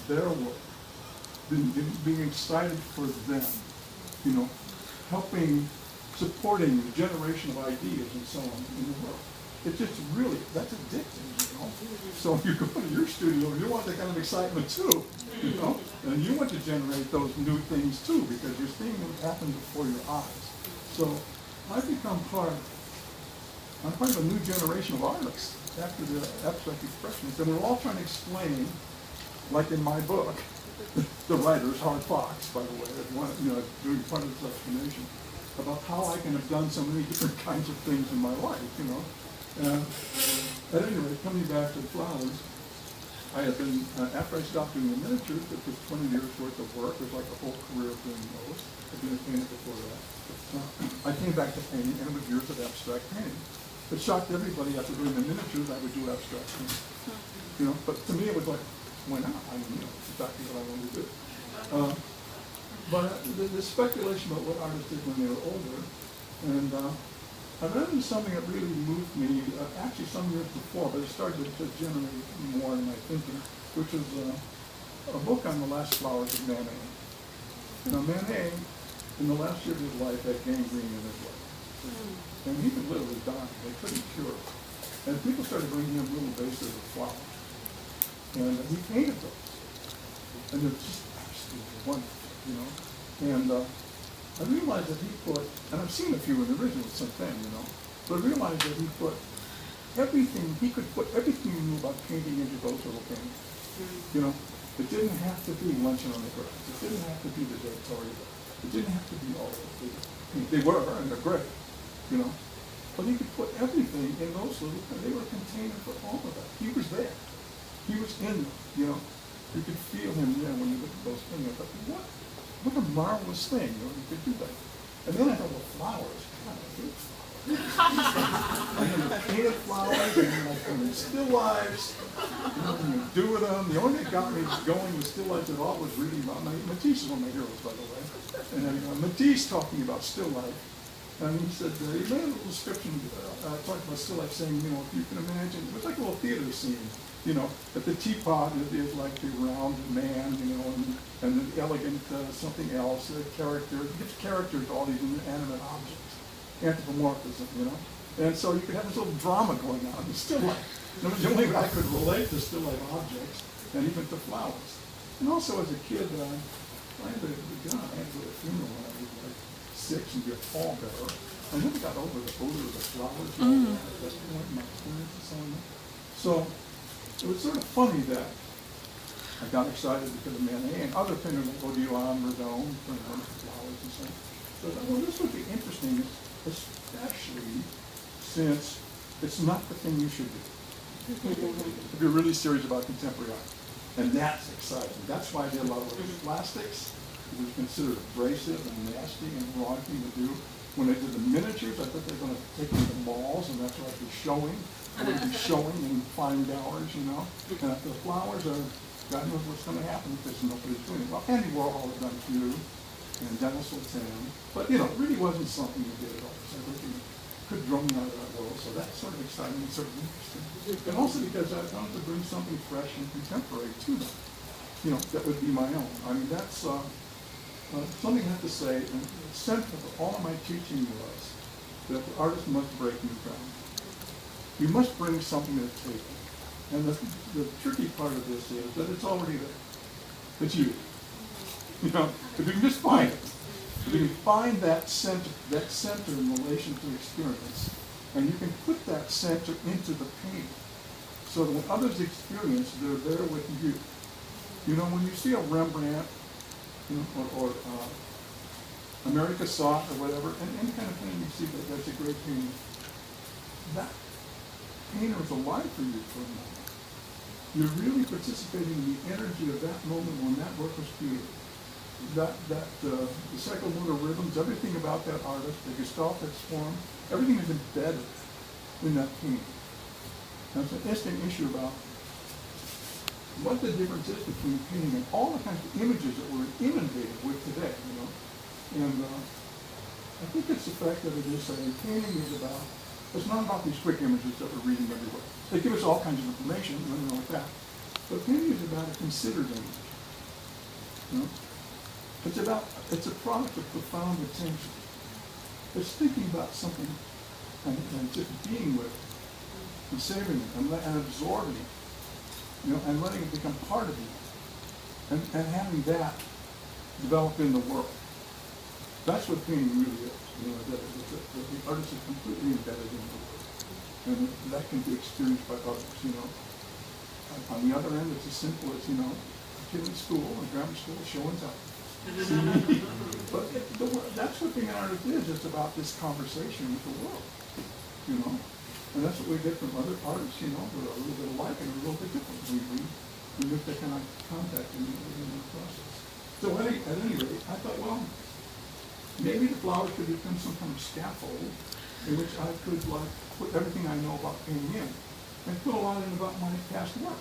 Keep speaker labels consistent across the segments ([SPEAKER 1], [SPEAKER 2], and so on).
[SPEAKER 1] their work, being excited for them, you know, helping, supporting the generation of ideas and so on in the world. It's just really, that's addicting, you know. So if you go to your studio, you want that kind of excitement too, you know, and you want to generate those new things too, because you're seeing them happen before your eyes. So I've become part of a new generation of artists after the abstract expressionists, and we're all trying to explain, like in my book, the writer's Hard Fox, by the way, you know, doing part of this explanation about how I can have done so many different kinds of things in my life, you know. And at any rate, coming back to the flowers, I had been, after I stopped doing the miniatures, which was 20 years worth of work, it was like a whole career of doing those. I'd been a painter before that. I came back to painting, and it was years of abstract painting. It shocked everybody after doing the miniatures, I would do abstract painting. You know, but to me it was like, why not? I mean, you know, it's exactly what I wanted to do. But the speculation about what artists did when they were older, and I ran into something that really moved me, actually some years before, but it started to generate more in my thinking, which was a book on the last flowers of Manet. You know, Manet, in the last year of his life, had gangrene in his leg. And he could literally die. They couldn't cure it. And people started bringing him little vases of flowers. And he painted those. And they're just absolutely wonderful, you know. And I realized that he put, and I've seen a few in the original since then, you know, but I realized that he put everything, he could put everything he knew about painting into those little paintings. You know, it didn't have to be Luncheon on the Grass. It didn't have to be the Directorio. It didn't have to be all of it. They were, and they're great, you know. But he could put everything in those little, they were a container for all of that. He was there. He was in them, you know. You could feel him there when you look at those things. But what a marvelous thing, you know, you could do that. And then I thought, well, flowers, God, I hate flowers. I had painted flowers, and like doing still lifes, you know, when you do with them. The only thing that got me going with still lifes at all was reading about Matisse is one of my heroes, by the way. And anyway, Matisse talking about still life. And he said, he made a little description, talking about still life, saying, you know, if you can imagine, it was like a little theater scene. You know, that the teapot is like the round man, you know, and the elegant something else, character. It gives character to all these inanimate objects, anthropomorphism, you know. And so you could have this little drama going on. It's still life. You know, the only way I could relate to still life objects, and even to flowers. And also as a kid, I had to go to a funeral when I was like 6 and be a pallbearer. I never got over the odor of the flowers and all that. That's one of my experiences on that. So it was sort of funny that I got excited because of Manet and other painters like Odilon, Verdon, wonderful flowers and so on. So I thought, well, this would be interesting, especially since it's not the thing you should do. If you're really serious about contemporary art. And that's exciting. That's why I did a lot of plastics. It was considered abrasive and nasty and wrong thing to do. When I did the miniatures, I thought they were going to take me to malls, and that's what I'd be showing. I would be showing in fine galleries, you know. And after the flowers, God knows what's going to happen because nobody's doing it. Well, Andy Warhol had done a few, and Dennis Sultan. But, you know, it really wasn't something you did at all. So I think you could drum me out of that world. So that's sort of exciting and sort of interesting. And also because I wanted to bring something fresh and contemporary to them. You know, that would be my own. I mean, that's something I have to say, and central to all of my teaching was that the artist must break new ground. You must bring something to the table. And the tricky part of this is that it's already there. It's you. You know, if you can just find it. If you can find that center in relation to experience, and you can put that center into the painting, so that when others experience, they're there with you. You know, when you see a Rembrandt, you know, or America Sought or whatever, and any kind of thing you see that's a great painting, that painter is alive for you for a moment. You're really participating in the energy of that moment when that work was created. The psychomotor rhythms, everything about that artist, the gestalt that's formed, everything is embedded in that painting. Now, it's an interesting issue about what the difference is between painting and all the kinds of images that we're inundated with today, you know. And I think it's the fact that it is saying painting is about, it's not about these quick images that we're reading everywhere. They give us all kinds of information, nothing wrong with that. But painting is about a considered image. You know? It's a product of profound attention. It's thinking about something and just being with it and savoring it and absorbing it, you know, and letting it become part of you and having that develop in the world. That's what painting really is. You know, the artist is completely embedded in the world. And that can be experienced by others, you know. On the other end, it's as simple as, you know, a kid in school, in grammar school, show and tell. But that's what being an artist is. It's about this conversation with the world, you know. And that's what we get from other artists, you know, who are a little bit alike and a little bit different. We make that kind of contact in the process. So at any rate, I thought, well, maybe the flowers could become some kind of scaffold in which I could like put everything I know about painting in and put a lot in about my past work.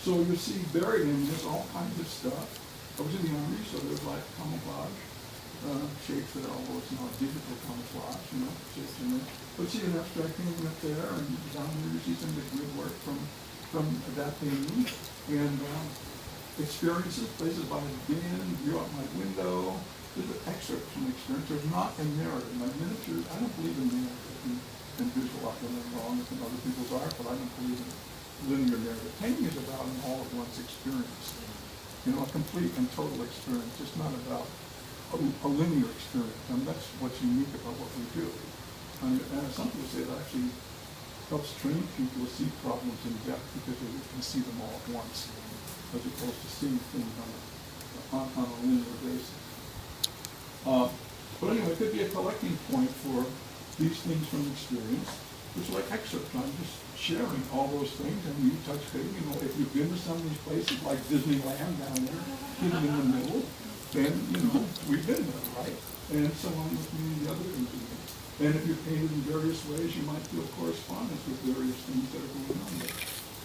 [SPEAKER 1] So you see buried in this all kinds of stuff. I was in the Army, so there's like camouflage shapes that are almost now digital camouflage, you know, shapes in there. But see an abstract painting up there, and down there you see some of the grid work from that painting, and experiences, places I've been, view out my window. There's an excerpt from the experience. There's not a narrative. My miniatures, I don't believe in narrative and visual art. I'm wrong with other people's art, but I don't believe in linear narrative. Painting is about an all at once experience. You know, a complete and total experience. It's not about a linear experience. And that's what's unique about what we do. And some people say it actually helps train people to see problems in depth because they can see them all at once, as opposed to seeing things on a linear basis. But anyway, it could be a collecting point for these things from experience. It's like excerpts. I'm just sharing all those things, and you touch base. You know, if you've been to some of these places like Disneyland down there, hidden in the middle, then you know we've been there, right? And so on with many of the other things we do. And if you're painted in various ways, you might feel correspondence with various things that are going on there.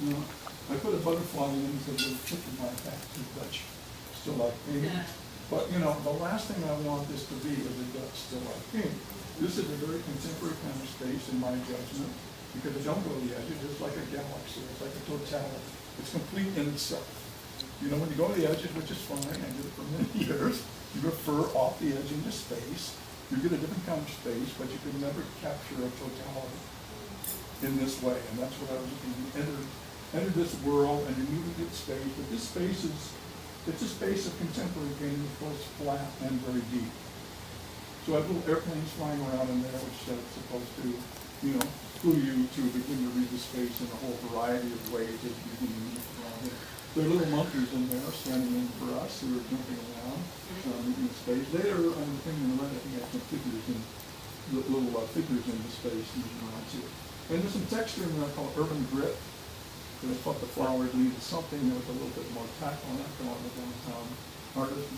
[SPEAKER 1] You know, I put a butterfly in because of the tip of my hat in Dutch. Still like painting. Yeah. But you know, the last thing I want this to be is a Dutch still like painting. This is a very contemporary kind of space in my judgment, because it don't go to the edges. It's like a galaxy. It's like a totality. It's complete in itself. You know, when you go to the edges, which is fine, I did it for many years, you refer off the edge into space. You get a different kind of space, but you can never capture a totality in this way. And that's what I was looking to enter this world, and you move into space. But this space it's a space of contemporary painting, both flat and very deep. So I have little airplanes flying around in there, which is supposed to, you know, clue you to begin to read the space in a whole variety of ways as you begin to move around it. There are little monkeys in there standing in for us who are jumping around in space. They are, I'm thinking, I think I have some figures in, little figures in the space moving around too. And there's some texture in there called urban grit. And I thought the flowers needed something that was a little bit more tactile, not going on the downtown artist.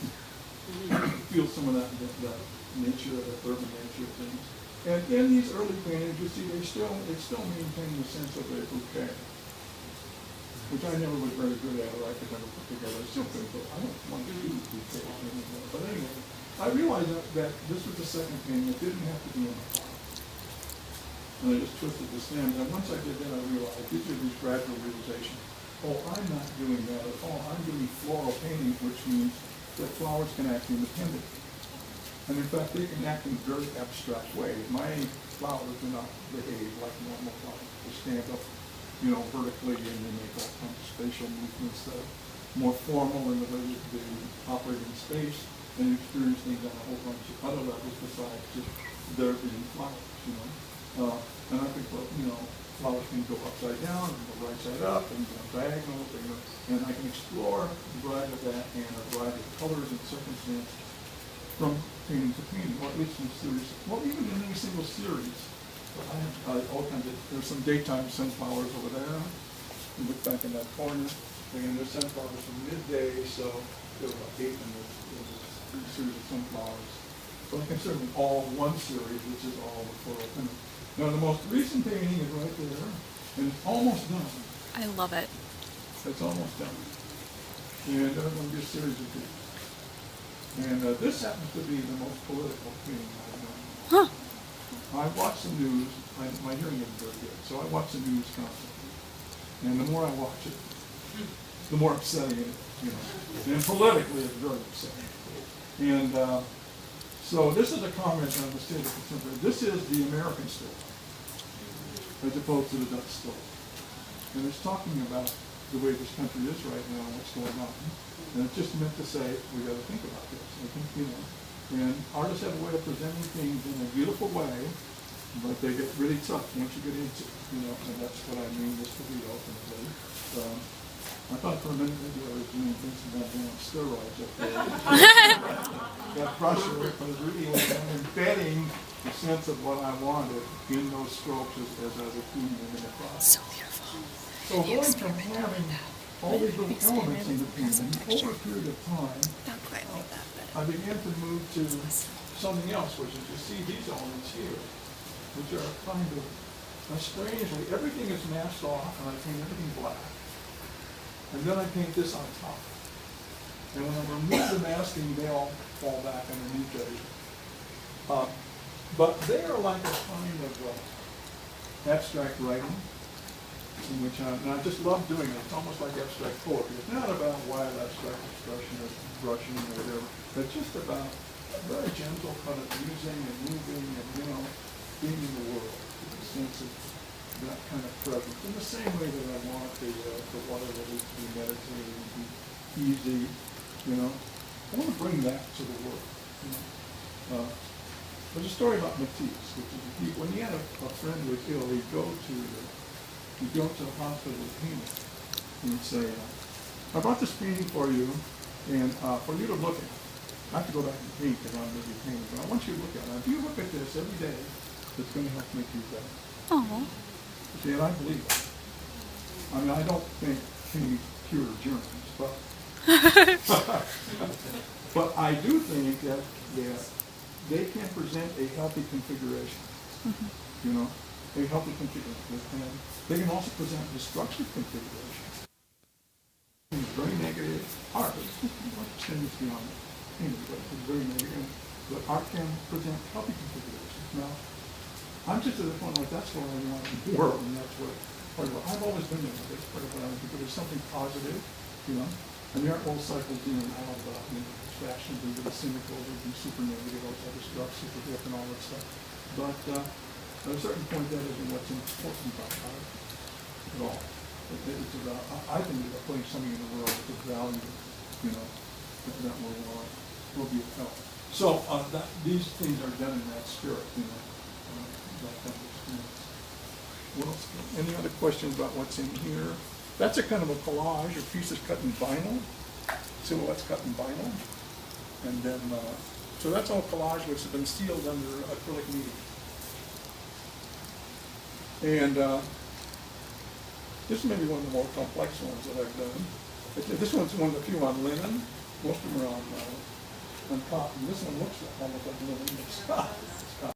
[SPEAKER 1] Feel some of that nature, that urban nature of things. And in these early paintings, you see they still maintain the sense of a bouquet, which I never was very good at, or I could never put together a symphony, but I don't want to do bouquets anymore. But anyway, I realized that this was the second painting. It didn't have to be in the file. And I just twisted the stems. And once I did that, I realized these are these gradual realizations. Oh, I'm not doing that at all. I'm doing floral painting, which means that flowers can act independently. And in fact, they can act in very abstract ways. My flowers do not behave like normal flowers. They stand up, you know, vertically, and they make all kinds of spatial movements that are more formal in the way that they operate in space, and you experience things on a whole bunch of other levels besides just there being flowers, you know. And I think, well, you know, flowers can go upside down, and go right side up, and go diagonal, and I can explore a variety of that and a variety of colors and circumstances from painting to painting, or at least in series. Well, even in any single series, I have all kinds of, there's some daytime sunflowers over there. You look back in that corner, and there's sunflowers from midday, so there were about 8 in this series of sunflowers. So I consider them all one series, which is all the floral painting. Now the most recent painting is right there, and it's almost done.
[SPEAKER 2] I love it.
[SPEAKER 1] It's almost done. And there's going to be a series of these. And this happens to be the most political painting I've done.
[SPEAKER 2] Huh.
[SPEAKER 1] I watch the news. My hearing isn't very good, so I watch the news constantly. And the more I watch it, the more upsetting it is, you know. And politically, it's very upsetting. And so this is a comment on the state of contemporary. This is the American story, as opposed to the Dutch story. And it's talking about the way this country is right now and what's going on. And it's just meant to say, we got to think about this. I think, you know, and artists have a way of presenting things in a beautiful way, but they get really tough once you get into it, you know, and that's what I mean this to be ultimately. I thought for a minute maybe I was doing things about being on steroids up there. That pressure was really embedding the sense of what I wanted in those strokes as I was doing them in the process.
[SPEAKER 2] So beautiful.
[SPEAKER 1] So going from having all these little elements in the painting, over a period of time,
[SPEAKER 2] Not quite like that, but
[SPEAKER 1] I began to move to something else, which is you see these elements here, which are kind of, strangely, everything is masked off, and I paint everything black. And then I paint this on top. And when I remove the masking, they all fall back underneath it. But they are like a kind of abstract writing, in which and I just love doing it. It's almost like abstract poetry. It's not about wild abstract expression or brushing or whatever, but just about a very gentle kind of using and moving and, you know, being in the world, with a sense of that kind of presence. In the same way that I want the water lilies to be meditating, to be easy, you know. I want to bring that to the world, you know. There's a story about Matisse, which is when he had a friend who was ill, he'd go to the hospital with painting, and he'd say, I brought this painting for you, and for you to look at. I have to go back and paint because I'm going to be painting, but I want you to look at it. If you look at this every day, it's going to help make you better.
[SPEAKER 2] oh,
[SPEAKER 1] See, and I believe it. I mean, I don't think painting cures germs, but but I do think that they can present a healthy configuration. You know, a healthy configuration, and they can also present destructive configuration. It's very negative art. It's tendency on painting, but it's very negative. But art can present healthy configurations. Now, I'm just at the point like that's what I want in the world, and that's what part of what I've always been doing. That's part of what I want to do. There's something positive, you know. And the art world cycles in and out of distraction, we can be cynical, we can be super negative, or other stuff, super hip and all that stuff. But at a certain point, that isn't what's important about art at all. It's about, I think it's about putting something in the world with value, you know, that will be of help. So these things are done in that spirit, you know. That kind of experience. What else? Any other questions about what's in here? That's a kind of a collage, or pieces cut in vinyl, silhouettes cut in vinyl, and then so that's all collage which has been sealed under acrylic medium. And this may be one of the more complex ones that I've done. This one's one of the few on linen. Most of them are on cotton. This one looks almost like linen. It's cotton.